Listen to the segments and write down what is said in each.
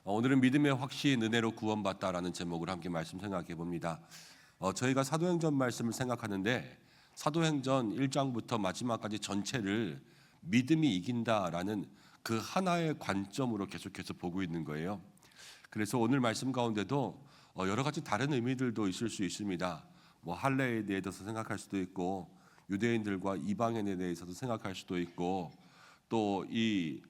오늘은 믿음의 확신, 은혜로 구원받다라는 제목으로 함께 말씀 생각해 봅니다. 저희가 사도행전 말씀을 생각하는데 사도행전 1장부터 마지막까지 전체를 믿음이 이긴다라는 그 하나의 관점으로 계속해서 보고 있는 거예요. 그래서 오늘 말씀 가운데도 여러 가지 다른 의미들도 있을 수 있습니다. 할례에 대해서 생각할 수도 있고 유대인들과 이방인에 대해서도 생각할 수도 있고 또 이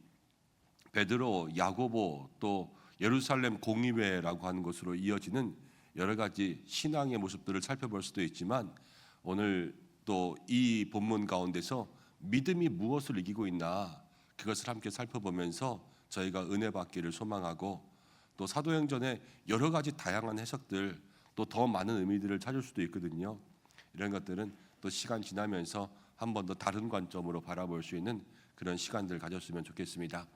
베드로, 야고보 또 예루살렘 공의회라고 하는 것으로 이어지는 여러 가지 신앙의 모습들을 살펴볼 수도 있지만 오늘 또 이 본문 가운데서 믿음이 무엇을 이기고 있나 그것을 함께 살펴보면서 저희가 은혜 받기를 소망하고 또 사도행전의 여러 가지 다양한 해석들 또 더 많은 의미들을 찾을 수도 있거든요. 이런 것들은 또 시간 지나면서 한 번 더 다른 관점으로 바라볼 수 있는 그런 시간들 가졌으면 좋겠습니다.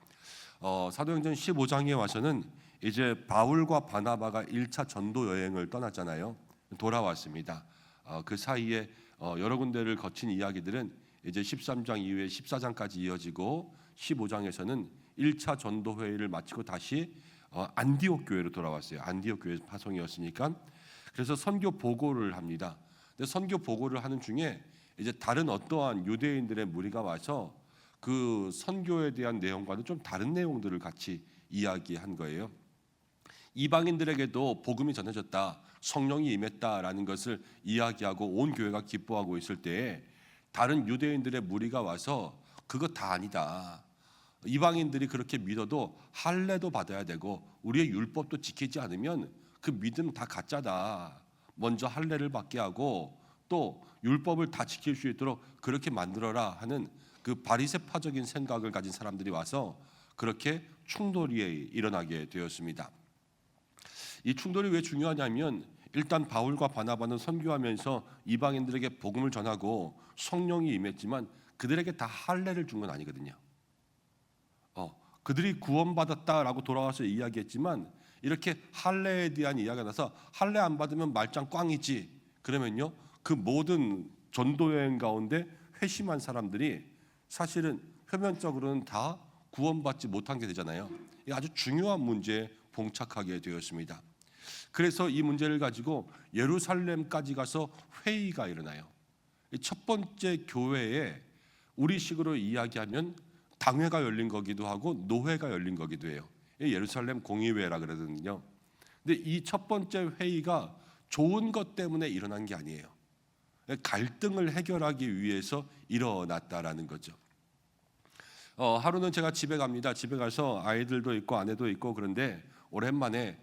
사도행전 15장에 와서는 이제 바울과 바나바가 1차 전도 여행을 떠났잖아요. 돌아왔습니다. 그 사이에 여러 군데를 거친 이야기들은 이제 13장 이후에 14장까지 이어지고 15장에서는 1차 전도 회의를 마치고 다시 안디옥 교회로 돌아왔어요. 안디옥 교회 파송이었으니까. 그래서 선교 보고를 합니다. 근데 선교 보고를 하는 중에 이제 다른 어떠한 유대인들의 무리가 와서 그 선교에 대한 내용과는 좀 다른 내용들을 같이 이야기한 거예요. 이방인들에게도 복음이 전해졌다, 성령이 임했다라는 것을 이야기하고 온 교회가 기뻐하고 있을 때에 다른 유대인들의 무리가 와서 그거 다 아니다. 이방인들이 그렇게 믿어도 할례도 받아야 되고 우리의 율법도 지키지 않으면 그 믿음 다 가짜다. 먼저 할례를 받게 하고 또 율법을 다 지킬 수 있도록 그렇게 만들어라 하는 그 바리새파적인 생각을 가진 사람들이 와서 그렇게 충돌이 일어나게 되었습니다. 이 충돌이 왜 중요하냐면 일단 바울과 바나바는 선교하면서 이방인들에게 복음을 전하고 성령이 임했지만 그들에게 다 할례를 준 건 아니거든요. 그들이 구원받았다라고 돌아와서 이야기했지만 이렇게 할례에 대한 이야기가 나서 할례 안 받으면 말짱 꽝이지. 그러면요 그 모든 전도여행 가운데 회심한 사람들이 사실은 표면적으로는 다 구원받지 못한 게 되잖아요. 이 아주 중요한 문제에 봉착하게 되었습니다. 그래서 이 문제를 가지고 예루살렘까지 가서 회의가 일어나요. 첫 번째 교회에 우리식으로 이야기하면 당회가 열린 거기도 하고 노회가 열린 거기도 해요. 예루살렘 공의회라 그러거든요. 근데 이 첫 번째 회의가 좋은 것 때문에 일어난 게 아니에요. 갈등을 해결하기 위해서 일어났다라는 거죠. 하루는 제가 집에 갑니다. 집에 가서 아이들도 있고 아내도 있고 그런데 오랜만에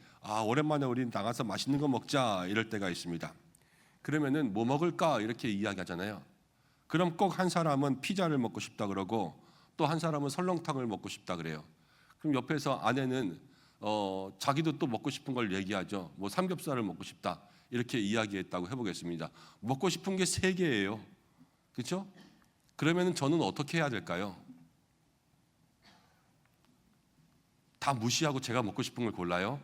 우리 나가서 맛있는 거 먹자 이럴 때가 있습니다. 그러면은 뭐 먹을까 이렇게 이야기하잖아요. 그럼 꼭 한 사람은 피자를 먹고 싶다 그러고 또 한 사람은 설렁탕을 먹고 싶다 그래요. 그럼 옆에서 아내는 자기도 또 먹고 싶은 걸 얘기하죠. 삼겹살을 먹고 싶다 이렇게 이야기했다고 해보겠습니다. 먹고 싶은 게 3개예요. 그렇죠? 그러면 저는 어떻게 해야 될까요? 다 무시하고 제가 먹고 싶은 걸 골라요?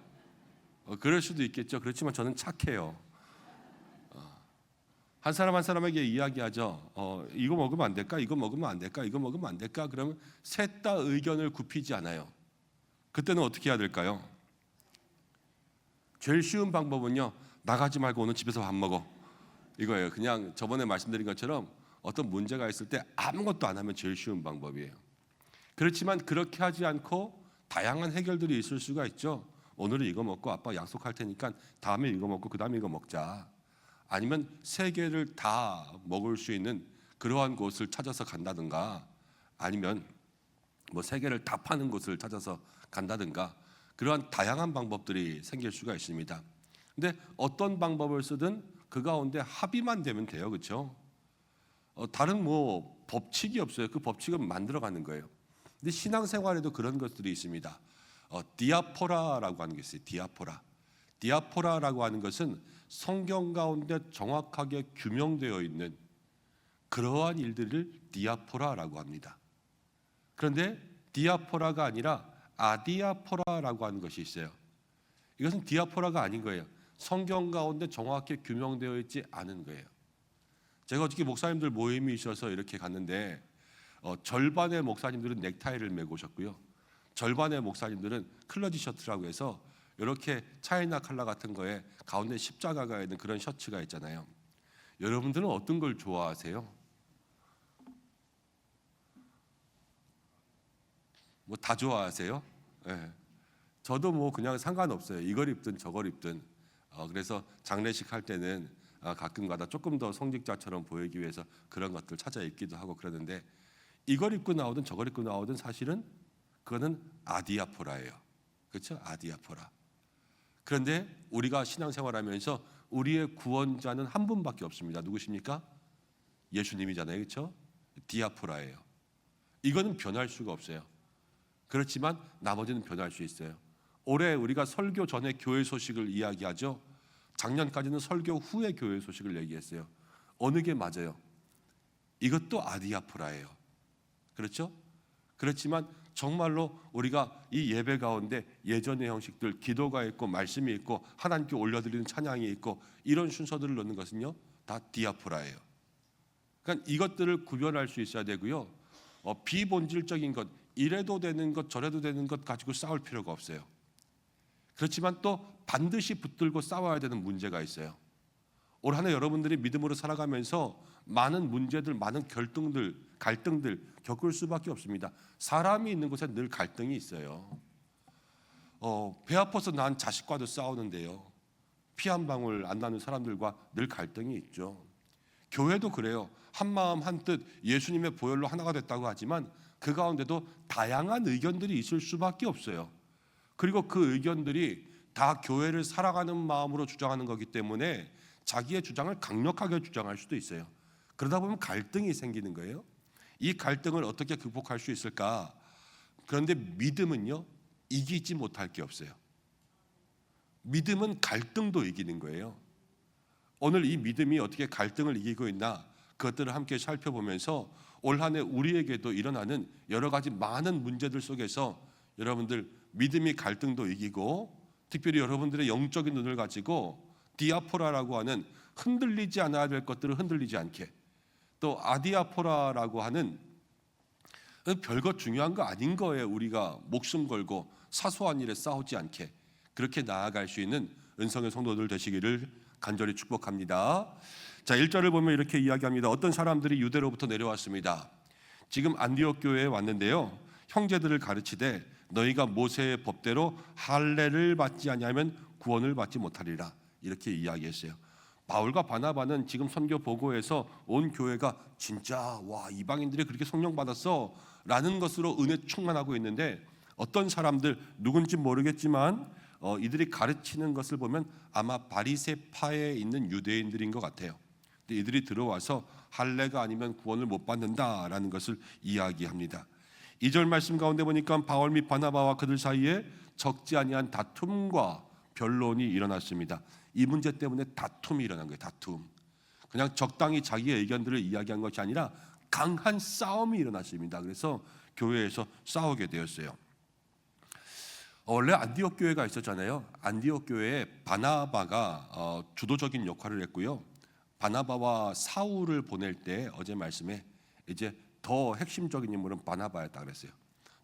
그럴 수도 있겠죠. 그렇지만 저는 착해요. 한 사람 한 사람에게 이야기하죠. 이거 먹으면 안 될까? 이거 먹으면 안 될까? 이거 먹으면 안 될까? 그러면 셋 다 의견을 굽히지 않아요. 그때는 어떻게 해야 될까요? 제일 쉬운 방법은요. 나가지 말고 오늘 집에서 밥 먹어. 이거예요. 그냥 저번에 말씀드린 것처럼 어떤 문제가 있을 때 아무것도 안 하면 제일 쉬운 방법이에요. 그렇지만 그렇게 하지 않고 다양한 해결들이 있을 수가 있죠. 오늘은 이거 먹고 아빠 약속할 테니까 다음에 이거 먹고 그 다음에 이거 먹자. 아니면 3개를 다 먹을 수 있는 그러한 곳을 찾아서 간다든가 아니면 3개를 다 파는 곳을 찾아서 간다든가 그러한 다양한 방법들이 생길 수가 있습니다. 근데 어떤 방법을 쓰든 그 가운데 합의만 되면 돼요. 그렇죠? 다른 법칙이 없어요. 그 법칙은 만들어가는 거예요. 근데 신앙생활에도 그런 것들이 있습니다. 디아포라라고 하는 게 있어요. 디아포라라고 하는 것은 성경 가운데 정확하게 규명되어 있는 그러한 일들을 디아포라라고 합니다. 그런데 디아포라가 아니라 아디아포라라고 하는 것이 있어요. 이것은 디아포라가 아닌 거예요. 성경 가운데 정확히 규명되어 있지 않은 거예요. 제가 어저께 목사님들 모임이 있어서 이렇게 갔는데 절반의 목사님들은 넥타이를 메고 오셨고요. 절반의 목사님들은 클러지 셔츠라고 해서 이렇게 차이나 칼라 같은 거에 가운데 십자가가 있는 그런 셔츠가 있잖아요. 여러분들은 어떤 걸 좋아하세요? 뭐 다 좋아하세요? 네. 저도 뭐 그냥 상관없어요. 이걸 입든 저걸 입든. 그래서 장례식 할 때는 가끔가다 조금 더 성직자처럼 보이기 위해서 그런 것들 찾아 입기도 하고 그러는데, 이걸 입고 나오든 저걸 입고 나오든 사실은 그거는 아디아포라예요. 그렇죠? 아디아포라. 그런데 우리가 신앙생활하면서 우리의 구원자는 한 분밖에 없습니다. 누구십니까? 예수님이잖아요. 그렇죠? 디아포라예요. 이거는 변할 수가 없어요. 그렇지만 나머지는 변할 수 있어요. 올해 우리가 설교 전에 교회 소식을 이야기하죠. 작년까지는 설교 후에 교회 소식을 얘기했어요. 어느 게 맞아요? 이것도 아디아포라예요. 그렇죠? 그렇지만 정말로 우리가 이 예배 가운데 예전의 형식들, 기도가 있고 말씀이 있고 하나님께 올려드리는 찬양이 있고 이런 순서들을 넣는 것은요, 다 디아포라예요. 그러니까 이것들을 구별할 수 있어야 되고요. 비본질적인 것, 이래도 되는 것 저래도 되는 것 가지고 싸울 필요가 없어요. 그렇지만 또 반드시 붙들고 싸워야 되는 문제가 있어요. 올 한 해 여러분들이 믿음으로 살아가면서 많은 문제들, 많은 갈등들 겪을 수밖에 없습니다. 사람이 있는 곳에 늘 갈등이 있어요. 배 아파서 난 자식과도 싸우는데요. 피 한 방울 안 나는 사람들과 늘 갈등이 있죠. 교회도 그래요. 한 마음 한 뜻 예수님의 보혈로 하나가 됐다고 하지만 그 가운데도 다양한 의견들이 있을 수밖에 없어요. 그리고 그 의견들이 다 교회를 살아가는 마음으로 주장하는 거기 때문에 자기의 주장을 강력하게 주장할 수도 있어요. 그러다 보면 갈등이 생기는 거예요. 이 갈등을 어떻게 극복할 수 있을까? 그런데 믿음은요, 이기지 못할 게 없어요. 믿음은 갈등도 이기는 거예요. 오늘 이 믿음이 어떻게 갈등을 이기고 있나, 그것들을 함께 살펴보면서 올 한 해 우리에게도 일어나는 여러 가지 많은 문제들 속에서 여러분들 믿음이 갈등도 이기고, 특별히 여러분들의 영적인 눈을 가지고 디아포라라고 하는 흔들리지 않아야 될 것들을 흔들리지 않게, 또 아디아포라라고 하는 별것 중요한 거 아닌 거에 우리가 목숨 걸고 사소한 일에 싸우지 않게 그렇게 나아갈 수 있는 은성의 성도들 되시기를 간절히 축복합니다. 자, 1절을 보면 이렇게 이야기합니다. 어떤 사람들이 유대로부터 내려왔습니다. 지금 안디옥 교회에 왔는데요, 형제들을 가르치되 너희가 모세의 법대로 할례를 받지 아니하면 구원을 받지 못하리라, 이렇게 이야기했어요. 바울과 바나바는 지금 선교 보고에서 온 교회가 진짜 와, 이방인들이 그렇게 성령 받았어 라는 것으로 은혜 충만하고 있는데, 어떤 사람들 누군지 모르겠지만 이들이 가르치는 것을 보면 아마 바리새파에 있는 유대인들인 것 같아요. 근데 이들이 들어와서 할례가 아니면 구원을 못 받는다라는 것을 이야기합니다. 2절 말씀 가운데 보니까 바울 및 바나바와 그들 사이에 적지 아니한 다툼과 변론이 일어났습니다. 이 문제 때문에 다툼이 일어난 거예요. 다툼. 그냥 적당히 자기의 의견들을 이야기한 것이 아니라 강한 싸움이 일어났습니다. 그래서 교회에서 싸우게 되었어요. 원래 안디옥 교회가 있었잖아요. 안디옥 교회에 바나바가 주도적인 역할을 했고요. 바나바와 사울을 보낼 때 어제 말씀에 이제 더 핵심적인 인물은 바나바였다 그랬어요.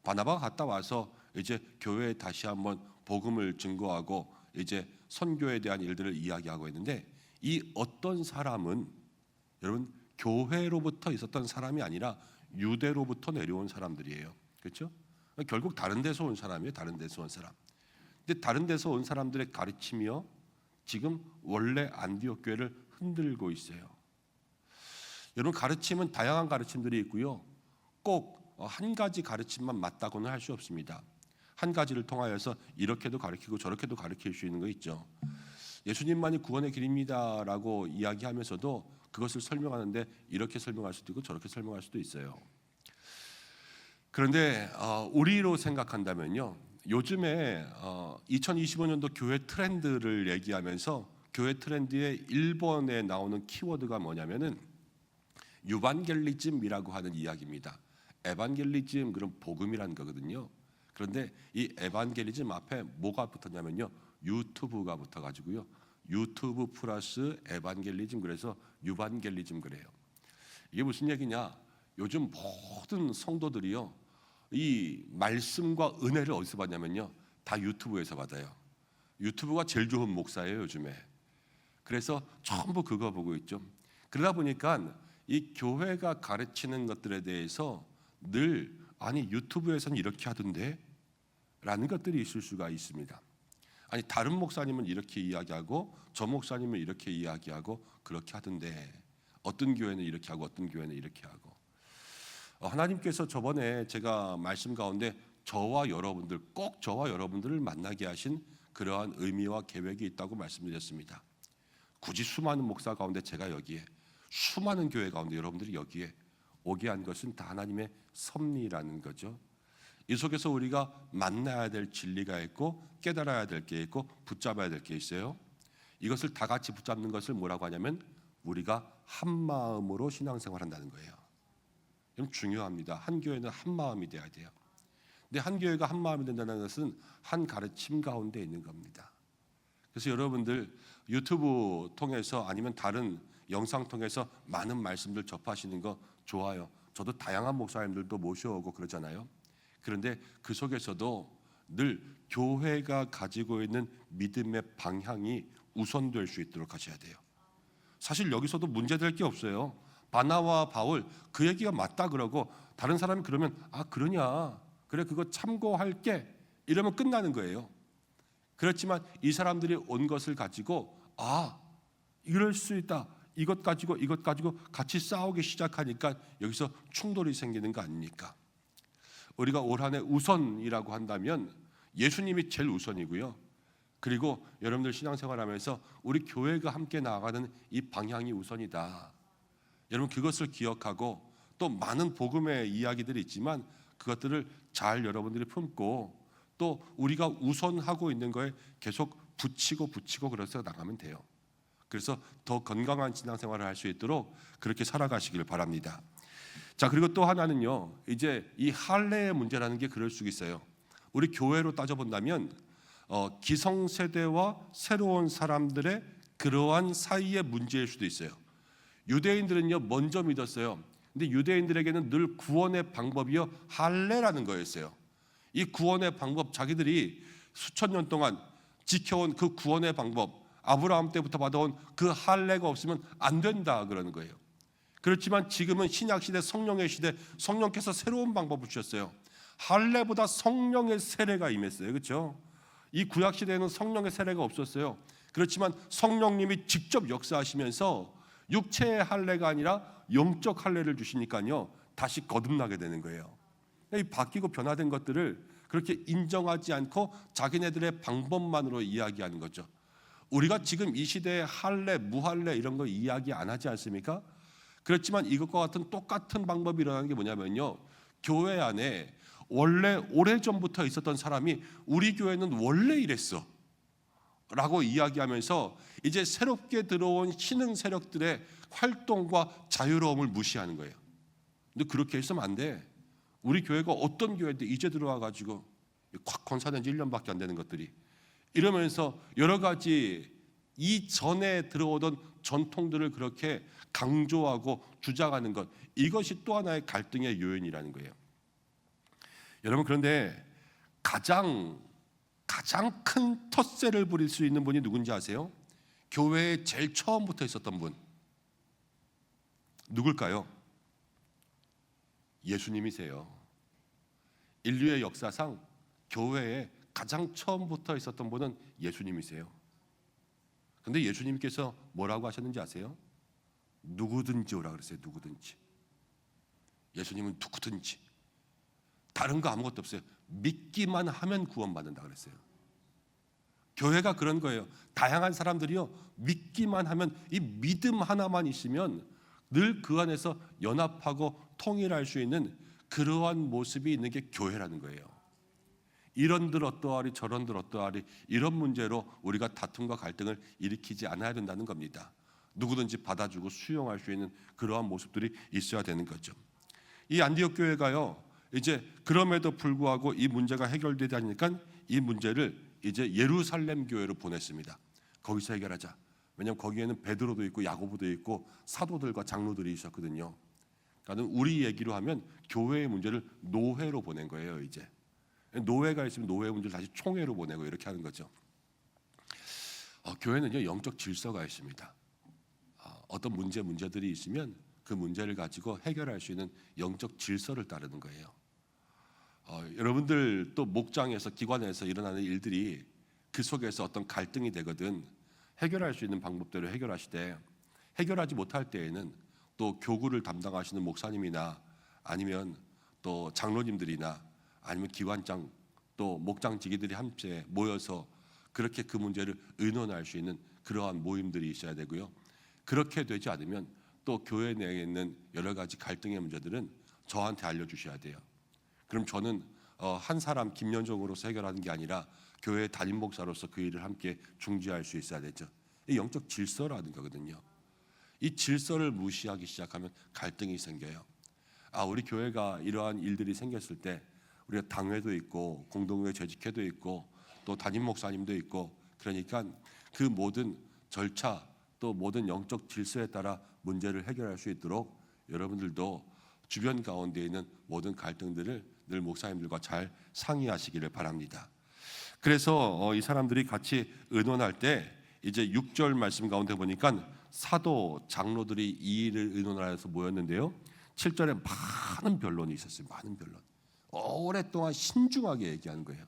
바나바가 갔다 와서 이제 교회에 다시 한번 복음을 증거하고 이제 선교에 대한 일들을 이야기하고 있는데, 이 어떤 사람은 여러분 교회로부터 있었던 사람이 아니라 유대로부터 내려온 사람들이에요. 그렇죠? 결국 다른 데서 온 사람이에요. 다른 데서 온 사람. 근데 다른 데서 온 사람들의 가르침이요, 지금 원래 안디옥 교회를 흔들고 있어요. 여러분, 가르침은 다양한 가르침들이 있고요, 꼭 한 가지 가르침만 맞다고는 할 수 없습니다. 한 가지를 통하여서 이렇게도 가르치고 저렇게도 가르칠 수 있는 거 있죠. 예수님만이 구원의 길입니다라고 이야기하면서도 그것을 설명하는데 이렇게 설명할 수도 있고 저렇게 설명할 수도 있어요. 그런데 우리로 생각한다면요, 요즘에 2025년도 교회 트렌드를 얘기하면서 교회 트렌드에 1번에 나오는 키워드가 뭐냐면은 유반겔리즘이라고 하는 이야기입니다. 에반겔리즘, 그럼 복음이라는 거거든요. 그런데 이 에반겔리즘 앞에 뭐가 붙었냐면요, 유튜브가 붙어가지고요, 유튜브 플러스 에반겔리즘, 그래서 유반겔리즘 그래요. 이게 무슨 얘기냐? 요즘 모든 성도들이요, 이 말씀과 은혜를 어디서 받냐면요, 다 유튜브에서 받아요. 유튜브가 제일 좋은 목사예요, 요즘에. 그래서 전부 그거 보고 있죠. 그러다 보니까 이 교회가 가르치는 것들에 대해서 늘 아니 유튜브에서는 이렇게 하던데 라는 것들이 있을 수가 있습니다. 아니 다른 목사님은 이렇게 이야기하고 저 목사님은 이렇게 이야기하고 그렇게 하던데 어떤 교회는 이렇게 하고 어떤 교회는 이렇게 하고, 하나님께서 저번에 제가 말씀 가운데 저와 여러분들, 꼭 저와 여러분들을 만나게 하신 그러한 의미와 계획이 있다고 말씀드렸습니다. 굳이 수많은 목사 가운데 제가 여기에, 수많은 교회 가운데 여러분들이 여기에 오게 한 것은 다 하나님의 섭리라는 거죠. 이 속에서 우리가 만나야 될 진리가 있고 깨달아야 될 게 있고 붙잡아야 될 게 있어요. 이것을 다 같이 붙잡는 것을 뭐라고 하냐면 우리가 한 마음으로 신앙생활한다는 거예요. 그럼 중요합니다. 한 교회는 한 마음이 돼야 돼요. 근데 한 교회가 한 마음이 된다는 것은 한 가르침 가운데 있는 겁니다. 그래서 여러분들 유튜브 통해서 아니면 다른 영상 통해서 많은 말씀들 접하시는 거 좋아요. 저도 다양한 목사님들도 모셔오고 그러잖아요. 그런데 그 속에서도 늘 교회가 가지고 있는 믿음의 방향이 우선될 수 있도록 하셔야 돼요. 사실 여기서도 문제될 게 없어요. 바나와 바울 그 얘기가 맞다 그러고 다른 사람이 그러면 그러냐, 그래 그거 참고할게 이러면 끝나는 거예요. 그렇지만 이 사람들이 온 것을 가지고 이럴 수 있다, 이것 가지고 같이 싸우기 시작하니까 여기서 충돌이 생기는 거 아닙니까? 우리가 올 한 해 우선이라고 한다면 예수님이 제일 우선이고요. 그리고 여러분들 신앙생활하면서 우리 교회가 함께 나아가는 이 방향이 우선이다. 여러분 그것을 기억하고, 또 많은 복음의 이야기들이 있지만 그것들을 잘 여러분들이 품고 또 우리가 우선하고 있는 거에 계속 붙이고 그래서 나가면 돼요. 그래서 더 건강한 신앙생활을 할 수 있도록 그렇게 살아가시길 바랍니다. 자, 그리고 또 하나는요, 이제 이 할례의 문제라는 게 그럴 수 있어요. 우리 교회로 따져본다면 기성세대와 새로운 사람들의 그러한 사이의 문제일 수도 있어요. 유대인들은요 먼저 믿었어요. 근데 유대인들에게는 늘 구원의 방법이요 할례라는 거였어요. 이 구원의 방법, 자기들이 수천 년 동안 지켜온 그 구원의 방법, 아브라함 때부터 받아온 그 할례가 없으면 안 된다 그러는 거예요. 그렇지만 지금은 신약시대, 성령의 시대, 성령께서 새로운 방법을 주셨어요. 할례보다 성령의 세례가 임했어요. 그렇죠? 이 구약시대에는 성령의 세례가 없었어요. 그렇지만 성령님이 직접 역사하시면서 육체의 할례가 아니라 영적 할례를 주시니까요 다시 거듭나게 되는 거예요. 이 바뀌고 변화된 것들을 그렇게 인정하지 않고 자기네들의 방법만으로 이야기하는 거죠. 우리가 지금 이 시대에 할례, 무할례 이런 거 이야기 안 하지 않습니까? 그렇지만 이것과 같은 똑같은 방법이 일어나는 게 뭐냐면요, 교회 안에 원래 오래전부터 있었던 사람이 우리 교회는 원래 이랬어 라고 이야기하면서 이제 새롭게 들어온 신흥 세력들의 활동과 자유로움을 무시하는 거예요. 근데 그렇게 했으면 안 돼. 우리 교회가 어떤 교회인데 이제 들어와가지고 건사된 지 1년밖에 안 되는 것들이 이러면서 여러 가지 이전에 들어오던 전통들을 그렇게 강조하고 주장하는 것, 이것이 또 하나의 갈등의 요인이라는 거예요. 여러분, 그런데 가장 큰 텃세를 부릴 수 있는 분이 누군지 아세요? 교회에 제일 처음부터 있었던 분 누굴까요? 예수님이세요. 인류의 역사상 교회에 가장 처음부터 있었던 분은 예수님이세요. 그런데 예수님께서 뭐라고 하셨는지 아세요? 누구든지 오라 그랬어요. 누구든지. 예수님은 누구든지, 다른 거 아무것도 없어요. 믿기만 하면 구원받는다 그랬어요. 교회가 그런 거예요. 다양한 사람들이요 믿기만 하면, 이 믿음 하나만 있으면 늘 그 안에서 연합하고 통일할 수 있는 그러한 모습이 있는 게 교회라는 거예요. 이런들 어떠하리 저런들 어떠하리 이런 문제로 우리가 다툼과 갈등을 일으키지 않아야 된다는 겁니다. 누구든지 받아주고 수용할 수 있는 그러한 모습들이 있어야 되는 거죠. 이 안디옥 교회가요 이제 그럼에도 불구하고 이 문제가 해결되지 않으니까 이 문제를 이제 예루살렘 교회로 보냈습니다. 거기서 해결하자. 왜냐하면 거기에는 베드로도 있고 야고보도 있고 사도들과 장로들이 있었거든요. 그러니까 우리 얘기로 하면 교회의 문제를 노회로 보낸 거예요. 이제 노회가 있으면 노회 문제를 다시 총회로 보내고 이렇게 하는 거죠. 교회는요 영적 질서가 있습니다. 어떤 문제들이 있으면 그 문제를 가지고 해결할 수 있는 영적 질서를 따르는 거예요. 여러분들 또 목장에서 기관에서 일어나는 일들이 그 속에서 어떤 갈등이 되거든 해결할 수 있는 방법대로 해결하시되 해결하지 못할 때에는 또 교구를 담당하시는 목사님이나 아니면 또 장로님들이나 아니면 기관장 또 목장지기들이 함께 모여서 그렇게 그 문제를 의논할 수 있는 그러한 모임들이 있어야 되고요. 그렇게 되지 않으면 또 교회 내에 있는 여러 가지 갈등의 문제들은 저한테 알려주셔야 돼요. 그럼 저는 한 사람 김연정으로서 해결하는 게 아니라 교회 담임 목사로서 그 일을 함께 중지할 수 있어야 되죠. 이 영적 질서라는 거거든요. 이 질서를 무시하기 시작하면 갈등이 생겨요. 우리 교회가 이러한 일들이 생겼을 때 우리가 당회도 있고 공동회 재직회도 있고 또 담임 목사님도 있고 그러니까 그 모든 절차 또 모든 영적 질서에 따라 문제를 해결할 수 있도록 여러분들도 주변 가운데 있는 모든 갈등들을 늘 목사님들과 잘 상의하시기를 바랍니다. 그래서 이 사람들이 같이 의논할 때 이제 6절 말씀 가운데 보니까 사도 장로들이 이 일을 의논하여서 모였는데요. 7절에 많은 변론이 있었어요. 많은 변론. 오랫동안 신중하게 얘기하는 거예요.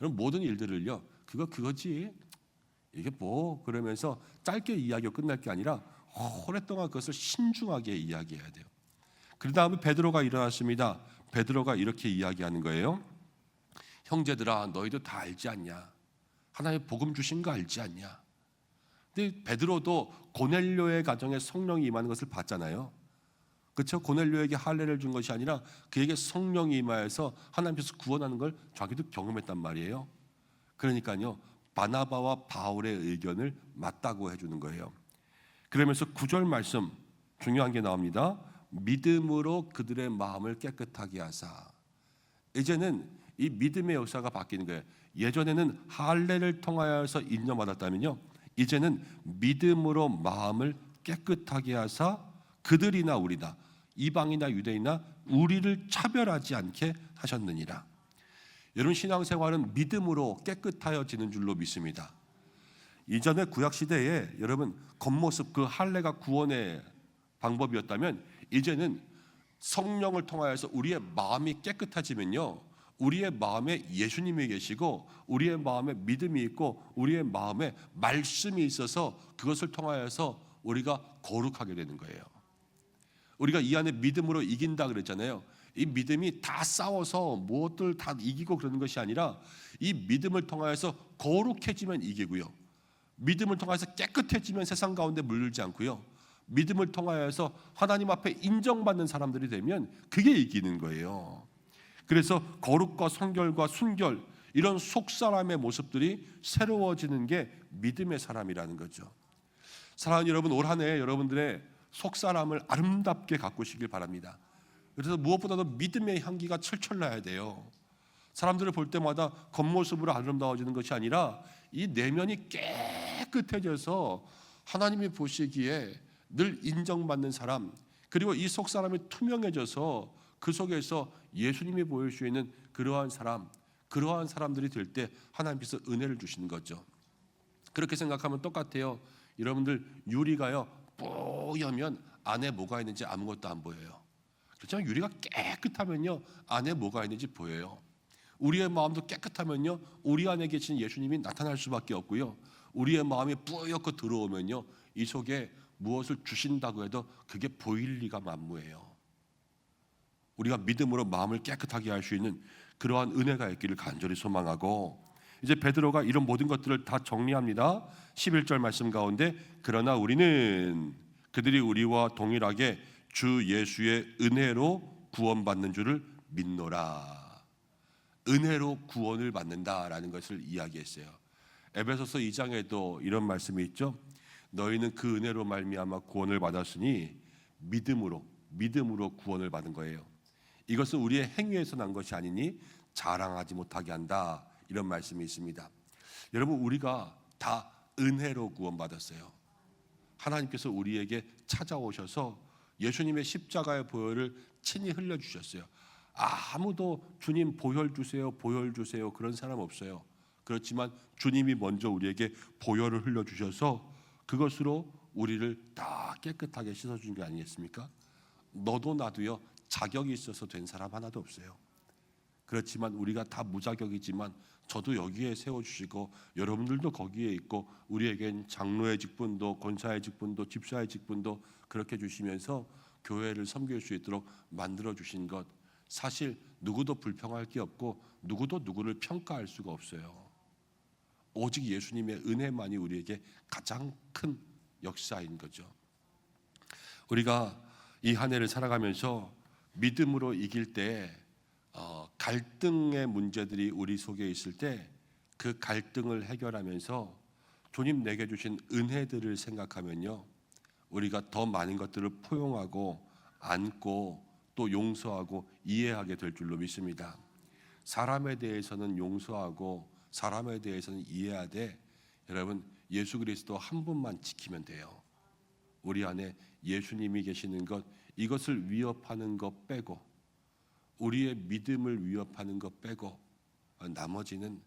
여러분 모든 일들을요. 그거지. 이게 뭐 그러면서 짧게 이야기가 끝날 게 아니라 오랫동안 그것을 신중하게 이야기해야 돼요. 그 다음에 베드로가 일어났습니다. 베드로가 이렇게 이야기하는 거예요. 형제들아 너희도 다 알지 않냐? 하나님 복음 주신 거 알지 않냐? 근데 베드로도 고넬료의 가정에 성령이 임하는 것을 봤잖아요. 그렇죠? 고넬료에게 할례를 준 것이 아니라 그에게 성령이 임하여서 하나님께서 구원하는 걸 자기도 경험했단 말이에요. 그러니까요. 바나바와 바울의 의견을 맞다고 해주는 거예요. 그러면서 9절 말씀 중요한 게 나옵니다. 믿음으로 그들의 마음을 깨끗하게 하사. 이제는 이 믿음의 역사가 바뀌는 거예요. 예전에는 할례를 통하여서 인정받았다면요. 이제는 믿음으로 마음을 깨끗하게 하사 그들이나 우리나 이방이나 유대이나 우리를 차별하지 않게 하셨느니라. 여러분 신앙생활은 믿음으로 깨끗하여지는 줄로 믿습니다. 이전에 구약시대에 여러분 겉모습 그 할례가 구원의 방법이었다면 이제는 성령을 통하여서 우리의 마음이 깨끗해지면요. 우리의 마음에 예수님이 계시고 우리의 마음에 믿음이 있고 우리의 마음에 말씀이 있어서 그것을 통하여서 우리가 거룩하게 되는 거예요. 우리가 이 안에 믿음으로 이긴다 그랬잖아요. 이 믿음이 다 싸워서 무엇들 다 이기고 그러는 것이 아니라 이 믿음을 통하여서 거룩해지면 이기고요. 믿음을 통해서 깨끗해지면 세상 가운데 물들지 않고요. 믿음을 통하여서 하나님 앞에 인정받는 사람들이 되면 그게 이기는 거예요. 그래서 거룩과 성결과 순결 이런 속사람의 모습들이 새로워지는 게 믿음의 사람이라는 거죠. 사랑하는 여러분, 올 한 해 여러분들의 속사람을 아름답게 가꾸시길 바랍니다. 그래서 무엇보다도 믿음의 향기가 철철 나야 돼요. 사람들을 볼 때마다 겉모습으로 아름다워지는 것이 아니라 이 내면이 깨끗해져서 하나님이 보시기에 늘 인정받는 사람, 그리고 이 속사람이 투명해져서 그 속에서 예수님이 보일 수 있는 그러한 사람들이 될 때 하나님께서 은혜를 주시는 거죠. 그렇게 생각하면 똑같아요. 여러분들 유리가요 뽀여면 안에 뭐가 있는지 아무것도 안 보여요. 그렇죠? 유리가 깨끗하면요 안에 뭐가 있는지 보여요. 우리의 마음도 깨끗하면요 우리 안에 계신 예수님이 나타날 수밖에 없고요. 우리의 마음이 뿌옇고 들어오면요 이 속에 무엇을 주신다고 해도 그게 보일 리가 만무해요. 우리가 믿음으로 마음을 깨끗하게 할 수 있는 그러한 은혜가 있기를 간절히 소망하고, 이제 베드로가 이런 모든 것들을 다 정리합니다. 11절 말씀 가운데 그러나 우리는 그들이 우리와 동일하게 주 예수의 은혜로 구원받는 줄을 믿노라. 은혜로 구원을 받는다라는 것을 이야기했어요. 에베소서 2장에도 이런 말씀이 있죠. 너희는 그 은혜로 말미암아 구원을 받았으니 믿음으로 구원을 받은 거예요. 이것은 우리의 행위에서 난 것이 아니니 자랑하지 못하게 한다. 이런 말씀이 있습니다. 여러분 우리가 다 은혜로 구원받았어요. 하나님께서 우리에게 찾아오셔서 예수님의 십자가의 보혈을 친히 흘려주셨어요. 아무도 주님 보혈 주세요, 보혈 주세요 그런 사람 없어요. 그렇지만 주님이 먼저 우리에게 보혈을 흘려주셔서 그것으로 우리를 다 깨끗하게 씻어준 게 아니겠습니까? 너도 나도요, 자격이 있어서 된 사람 하나도 없어요. 그렇지만 우리가 다 무자격이지만 저도 여기에 세워주시고 여러분들도 거기에 있고 우리에겐 장로의 직분도 권사의 직분도 집사의 직분도 그렇게 주시면서 교회를 섬길 수 있도록 만들어주신 것, 사실 누구도 불평할 게 없고 누구도 누구를 평가할 수가 없어요. 오직 예수님의 은혜만이 우리에게 가장 큰 역사인 거죠. 우리가 이 한 해를 살아가면서 믿음으로 이길 때 갈등의 문제들이 우리 속에 있을 때 그 갈등을 해결하면서 주님 내게 주신 은혜들을 생각하면요, 우리가 더 많은 것들을 포용하고 안고 또 용서하고 이해하게 될 줄로 믿습니다. 사람에 대해서는 용서하고 사람에 대해서는 이해하되 여러분 예수 그리스도 한 분만 지키면 돼요. 우리 안에 예수님이 계시는 것, 이것을 위협하는 것 빼고 우리의 믿음을 위협하는 것 빼고 나머지는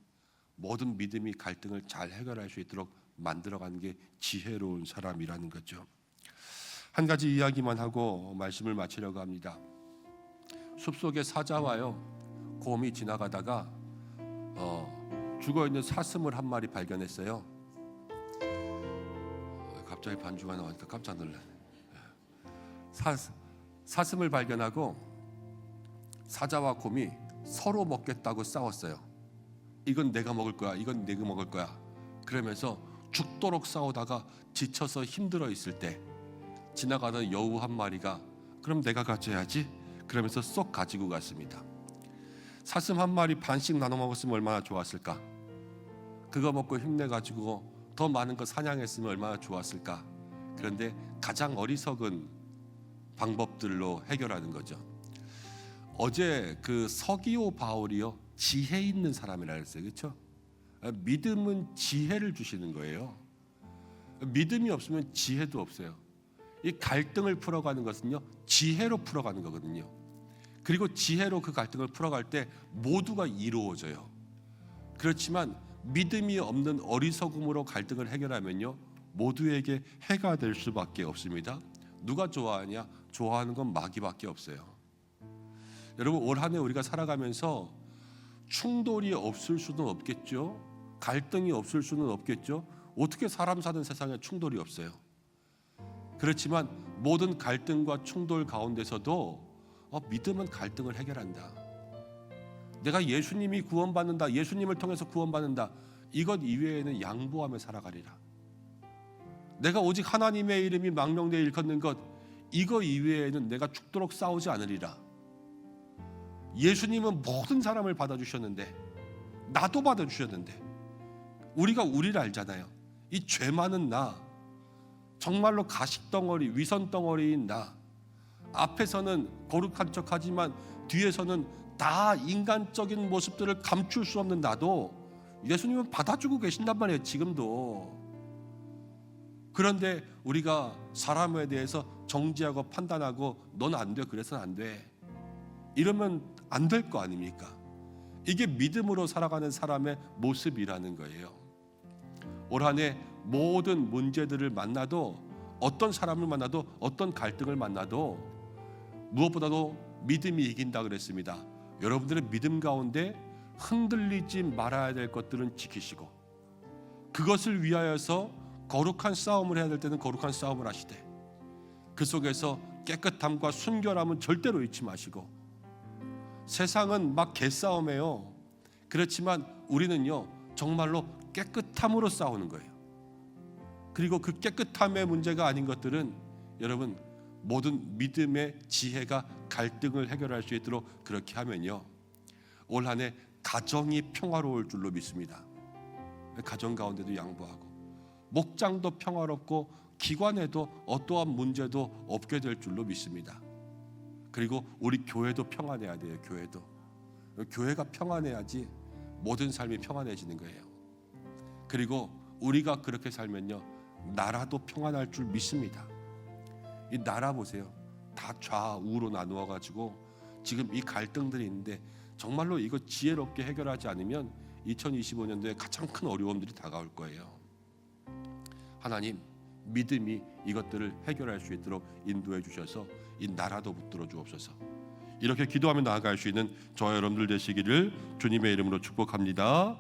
모든 믿음이 갈등을 잘 해결할 수 있도록 만들어가는 게 지혜로운 사람이라는 거죠. 한 가지 이야기만 하고 말씀을 마치려고 합니다. 숲속에 사자와요 곰이 지나가다가 죽어있는 사슴을 한 마리 발견했어요. 갑자기 반주가 나오니까 깜짝 놀랐네. 사슴을 발견하고 사자와 곰이 서로 먹겠다고 싸웠어요. 이건 내가 먹을 거야, 이건 내가 먹을 거야. 그러면서 죽도록 싸우다가 지쳐서 힘들어 있을 때 지나가던 여우 한 마리가 그럼 내가 가져야지 그러면서 쏙 가지고 갔습니다. 사슴 한 마리 반씩 나눠 먹었으면 얼마나 좋았을까. 그거 먹고 힘내가지고 더 많은 거 사냥했으면 얼마나 좋았을까. 그런데 가장 어리석은 방법들로 해결하는 거죠. 어제 그 서기오 바울이요 지혜 있는 사람이라 했어요. 그렇죠? 믿음은 지혜를 주시는 거예요. 믿음이 없으면 지혜도 없어요. 이 갈등을 풀어가는 것은요 지혜로 풀어가는 거거든요. 그리고 지혜로 그 갈등을 풀어갈 때 모두가 이루어져요. 그렇지만 믿음이 없는 어리석음으로 갈등을 해결하면요 모두에게 해가 될 수밖에 없습니다. 누가 좋아하냐? 좋아하는 건 마귀밖에 없어요. 여러분 올 한 해 우리가 살아가면서 충돌이 없을 수는 없겠죠. 갈등이 없을 수는 없겠죠. 어떻게 사람 사는 세상에 충돌이 없어요? 그렇지만 모든 갈등과 충돌 가운데서도 믿음은 갈등을 해결한다. 내가 예수님이 구원받는다, 예수님을 통해서 구원받는다, 이것 이외에는 양보하며 살아가리라. 내가 오직 하나님의 이름이 망명되어 일컫는 것, 이거 이외에는 내가 죽도록 싸우지 않으리라. 예수님은 모든 사람을 받아주셨는데 나도 받아주셨는데 우리가 우리를 알잖아요. 이 죄 많은 나, 정말로 가식덩어리, 위선덩어리인 나, 앞에서는 거룩한 척하지만 뒤에서는 다 인간적인 모습들을 감출 수 없는 나도 예수님은 받아주고 계신단 말이에요. 지금도. 그런데 우리가 사람에 대해서 정지하고 판단하고 넌 안 돼, 그래서는 안 돼, 이러면 안 될 거 아닙니까? 이게 믿음으로 살아가는 사람의 모습이라는 거예요. 올 한 해 모든 문제들을 만나도, 어떤 사람을 만나도, 어떤 갈등을 만나도 무엇보다도 믿음이 이긴다 그랬습니다. 여러분들의 믿음 가운데 흔들리지 말아야 될 것들은 지키시고, 그것을 위하여서 거룩한 싸움을 해야 될 때는 거룩한 싸움을 하시되, 그 속에서 깨끗함과 순결함은 절대로 잊지 마시고, 세상은 막 개싸움해요. 그렇지만 우리는요 정말로 깨끗함으로 싸우는 거예요. 그리고 그 깨끗함의 문제가 아닌 것들은 여러분 모든 믿음의 지혜가 갈등을 해결할 수 있도록 그렇게 하면요 올 한 해 가정이 평화로울 줄로 믿습니다. 가정 가운데도 양보하고 목장도 평화롭고 기관에도 어떠한 문제도 없게 될 줄로 믿습니다. 그리고 우리 교회도 평안해야 돼요. 교회가 평안해야지 모든 삶이 평안해지는 거예요. 그리고 우리가 그렇게 살면요 나라도 평안할 줄 믿습니다. 이 나라 보세요. 다 좌우로 나누어 가지고 지금 이 갈등들이 있는데 정말로 이거 지혜롭게 해결하지 않으면 2025년도에 가장 큰 어려움들이 다가올 거예요. 하나님, 믿음이 이것들을 해결할 수 있도록 인도해 주셔서 이 나라도 붙들어 주옵소서. 이렇게 기도하며 나아갈 수 있는 저와 여러분들 되시기를 주님의 이름으로 축복합니다.